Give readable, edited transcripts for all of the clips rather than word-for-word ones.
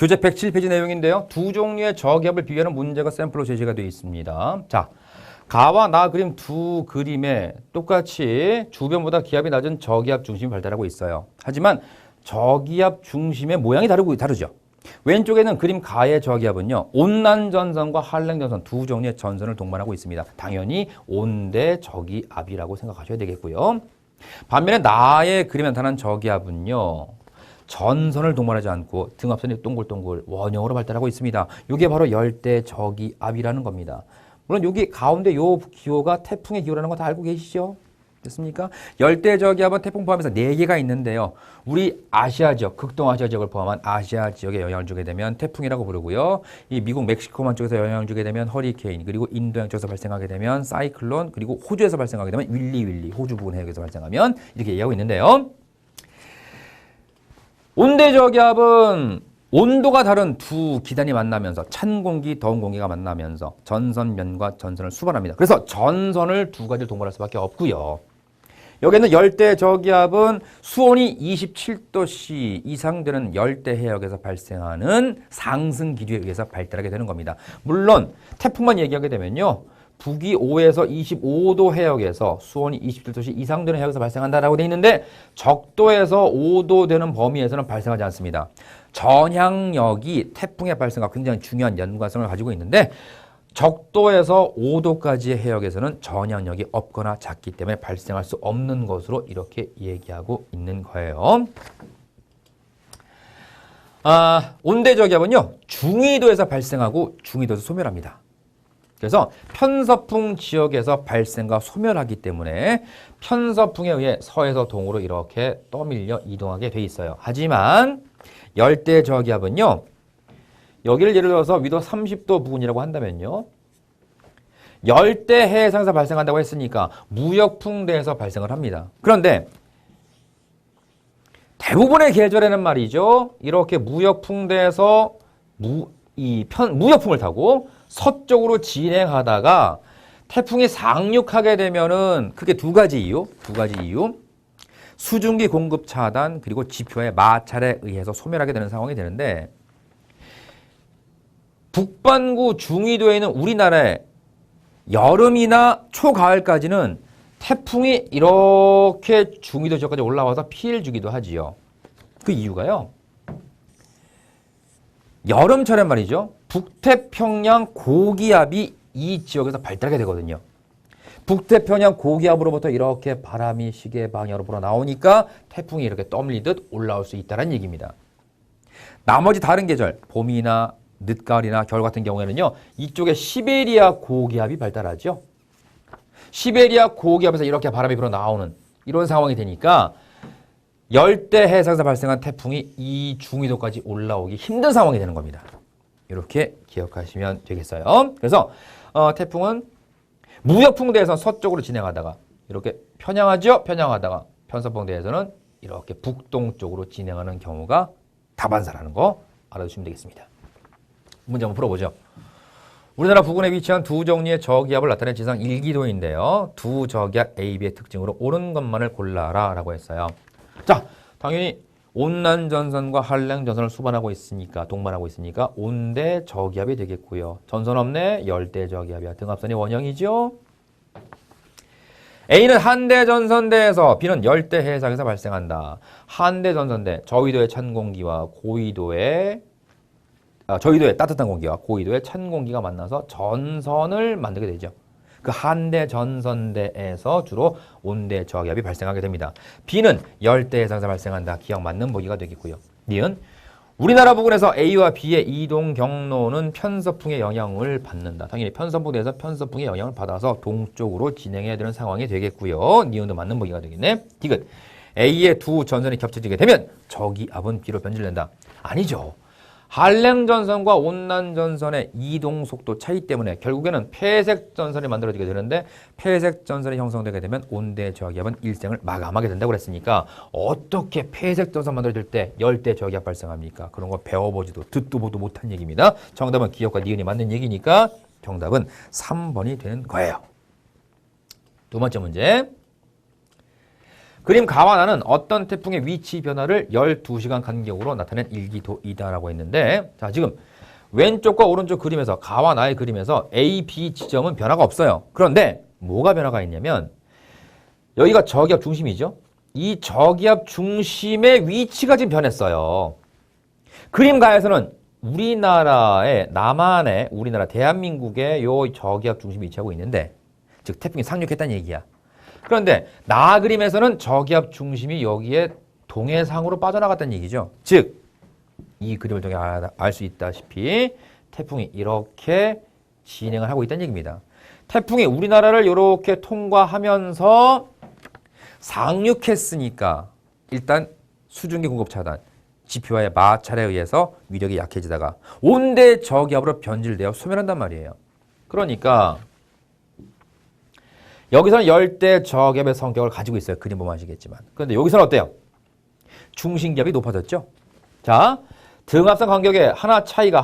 교재 107페이지 내용인데요. 두 종류의 저기압을 비교하는 문제가 샘플로 제시가 되어 있습니다. 자, 가와 나 그림 두 그림에 똑같이 주변보다 기압이 낮은 저기압 중심이 발달하고 있어요. 하지만 저기압 중심의 모양이 다르죠. 왼쪽에는 그림 가의 저기압은요, 온난전선과 한랭전선 두 종류의 전선을 동반하고 있습니다. 당연히 온대 저기압이라고 생각하셔야 되겠고요. 반면에 나의 그림에 나타난 저기압은요, 전선을 동반하지 않고 등압선이 동글동글 원형으로 발달하고 있습니다. 이게 바로 열대 저기압이라는 겁니다. 물론 여기 가운데 요 기호가 태풍의 기호라는 거 다 알고 계시죠? 됐습니까? 열대 저기압은 태풍 포함해서 4개가 있는데요. 우리 아시아 지역, 극동아시아 지역을 포함한 아시아 지역에 영향을 주게 되면 태풍이라고 부르고요. 이 미국 멕시코만 쪽에서 영향을 주게 되면 허리케인, 그리고 인도양 쪽에서 발생하게 되면 사이클론, 그리고 호주에서 발생하게 되면 윌리, 호주 부근 해역에서 발생하면 이렇게 얘기하고 있는데요. 온대 저기압은 온도가 다른 두 기단이 만나면서 찬 공기, 더운 공기가 만나면서 전선면과 전선을 수반합니다. 그래서 전선을 두 가지를 동반할 수밖에 없고요. 여기는 열대 저기압은 수온이 27도씨 이상 되는 열대 해역에서 발생하는 상승 기류에 의해서 발달하게 되는 겁니다. 물론 태풍만 얘기하게 되면요. 북위 5에서 25도 해역에서 수온이 27도씨 이상 되는 해역에서 발생한다라고 되어 있는데 적도에서 5도 되는 범위에서는 발생하지 않습니다. 전향력이 태풍의 발생과 굉장히 중요한 연관성을 가지고 있는데 적도에서 5도까지의 해역에서는 전향력이 없거나 작기 때문에 발생할 수 없는 것으로 이렇게 얘기하고 있는 거예요. 온대 저기압은요, 중위도에서 발생하고 중위도에서 소멸합니다. 그래서 편서풍 지역에서 발생과 소멸하기 때문에 편서풍에 의해 서에서 동으로 이렇게 떠밀려 이동하게 돼 있어요. 하지만 열대 저기압은요, 여기를 예를 들어서 위도 30도 부근이라고 한다면요, 열대 해상에서 발생한다고 했으니까 무역풍대에서 발생을 합니다. 그런데 대부분의 계절에는 말이죠, 이렇게 무역풍대에서 무역풍을 타고 서쪽으로 진행하다가 태풍이 상륙하게 되면은 크게 두 가지 이유. 수증기 공급 차단, 그리고 지표의 마찰에 의해서 소멸하게 되는 상황이 되는데, 북반구 중위도에 있는 우리나라의 여름이나 초가을까지는 태풍이 이렇게 중위도 지역까지 올라와서 피해를 주기도 하지요. 그 이유가요, 여름철에 말이죠, 북태평양 고기압이 이 지역에서 발달하게 되거든요. 북태평양 고기압으로부터 이렇게 바람이 시계 방향으로 불어 나오니까 태풍이 이렇게 떠밀리듯 올라올 수 있다는 얘기입니다. 나머지 다른 계절, 봄이나 늦가을이나 겨울 같은 경우에는요, 이쪽에 시베리아 고기압이 발달하죠. 시베리아 고기압에서 이렇게 바람이 불어 나오는 이런 상황이 되니까 열대 해상에서 발생한 태풍이 이 중위도까지 올라오기 힘든 상황이 되는 겁니다. 이렇게 기억하시면 되겠어요. 그래서 태풍은 무역풍대에서 서쪽으로 진행하다가 이렇게 편향하죠. 편향하다가 편서풍대에서는 이렇게 북동쪽으로 진행하는 경우가 다반사라는 거 알아두시면 되겠습니다. 문제 한번 풀어보죠. 우리나라 부근에 위치한 두 종류의 저기압을 나타낸 지상 1기도인데요. 두 저기압 A, B의 특징으로 옳은 것만을 골라라 라고 했어요. 자, 당연히 온난전선과 한랭전선을 수반하고 있으니까, 동반하고 있으니까 온대 저기압이 되겠고요. 전선 없네, 열대 저기압이야. 등압선이 원형이죠. A는 한대전선대에서, B는 열대 해상에서 발생한다. 한대전선대, 저위도의 찬 공기와 고위도의 저위도의 따뜻한 공기와 고위도의 찬 공기가 만나서 전선을 만들게 되죠. 그 한대 전선대에서 주로 온대 저기압이 발생하게 됩니다. B는 열대 해상에서 발생한다. 기억 맞는 보기가 되겠고요. 니은 우리나라 부근에서 A와 B의 이동 경로는 편서풍의 영향을 받는다. 당연히 편서풍대에서 편서풍의 영향을 받아서 동쪽으로 진행해야 되는 상황이 되겠고요. 니은도 맞는 보기가 되겠네. 디귿 A의 두 전선이 겹쳐지게 되면 저기압은 B로 변질된다. 아니죠. 한랭전선과 온난전선의 이동 속도 차이 때문에 결국에는 폐색전선이 만들어지게 되는데, 폐색전선이 형성되게 되면 온대 저기압은 일생을 마감하게 된다고 그랬으니까 어떻게 폐색전선 만들어질 때 열대 저기압 발생합니까? 그런 거 배워보지도 듣도 보도 못한 얘기입니다. 정답은 기억과 니은이 맞는 얘기니까 정답은 3번이 되는 거예요. 두 번째 문제. 그림 가와나는 어떤 태풍의 위치 변화를 12시간 간격으로 나타낸 일기도이다라고 했는데 자 지금 왼쪽과 오른쪽 그림에서 가와나의 그림에서 A, B 지점은 변화가 없어요. 그런데 뭐가 변화가 있냐면 여기가 저기압 중심이죠. 이 저기압 중심의 위치가 지금 변했어요. 그림 가에서는 우리나라의 남한의 우리나라 대한민국의 요 저기압 중심이 위치하고 있는데 즉 태풍이 상륙했다는 얘기야. 그런데 나 그림에서는 저기압 중심이 여기에 동해상으로 빠져나갔다는 얘기죠. 즉 이 그림을 통해 알 수 있다시피 태풍이 이렇게 진행을 하고 있다는 얘기입니다. 태풍이 우리나라를 이렇게 통과하면서 상륙했으니까 일단 수증기 공급 차단, 지표와의 마찰에 의해서 위력이 약해지다가 온대 저기압으로 변질되어 소멸한단 말이에요. 그러니까 여기서는 열대 저기압의 성격을 가지고 있어요. 그림 보면 아시겠지만. 그런데 여기서는 어때요? 중심기압이 높아졌죠? 자, 등압선 간격의 하나 차이가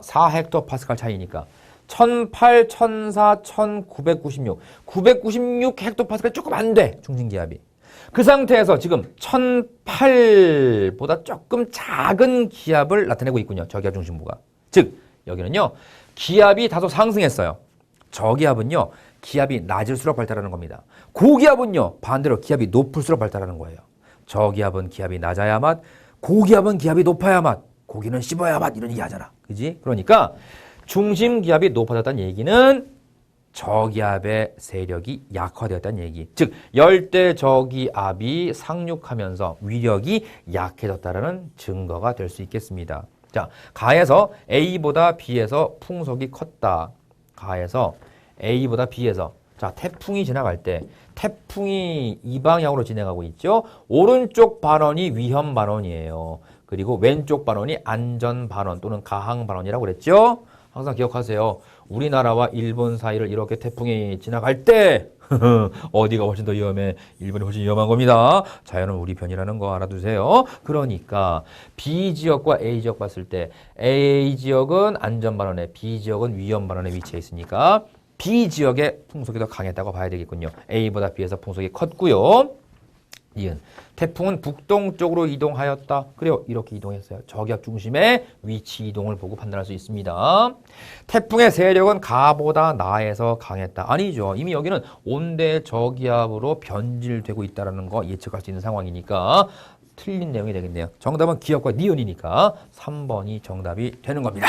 4헥토파스칼 차이니까 1008, 1004, 1996, 996 헥토파스칼 조금 안 돼. 중심기압이. 그 상태에서 지금 1008보다 조금 작은 기압을 나타내고 있군요. 저기압 중심부가. 즉 여기는요. 기압이 다소 상승했어요. 저기압은요. 기압이 낮을수록 발달하는 겁니다. 고기압은요. 반대로 기압이 높을수록 발달하는 거예요. 저기압은 기압이 낮아야만 고기압은 기압이 높아야만 고기는 씹어야만 이런 얘기 하잖아. 그지? 그러니까 중심기압이 높아졌다는 얘기는 저기압의 세력이 약화되었다는 얘기. 즉 열대 저기압이 상륙하면서 위력이 약해졌다는 증거가 될 수 있겠습니다. 자, 가에서 A보다 B에서 풍속이 컸다. 가에서 A보다 B에서 자 태풍이 지나갈 때 태풍이 이 방향으로 진행하고 있죠. 오른쪽 반원이 위험 반원이에요. 그리고 왼쪽 반원이 안전 반원 또는 가항 반원이라고 그랬죠. 항상 기억하세요. 우리나라와 일본 사이를 이렇게 태풍이 지나갈 때 어디가 훨씬 더 위험해? 일본이 훨씬 위험한 겁니다. 자연은 우리 편이라는 거 알아두세요. 그러니까 B 지역과 A 지역 봤을 때 A 지역은 안전 반원에 B 지역은 위험 반원에 위치해 있으니까 B 지역의 풍속이 더 강했다고 봐야 되겠군요. A보다 B에서 풍속이 컸고요. 이은 태풍은 북동쪽으로 이동하였다. 그래요. 이렇게 이동했어요. 저기압 중심의 위치 이동을 보고 판단할 수 있습니다. 태풍의 세력은 가보다 나에서 강했다. 아니죠. 이미 여기는 온대 저기압으로 변질되고 있다는 거 예측할 수 있는 상황이니까 틀린 내용이 되겠네요. 정답은 기억과 니은이니까 3번이 정답이 되는 겁니다.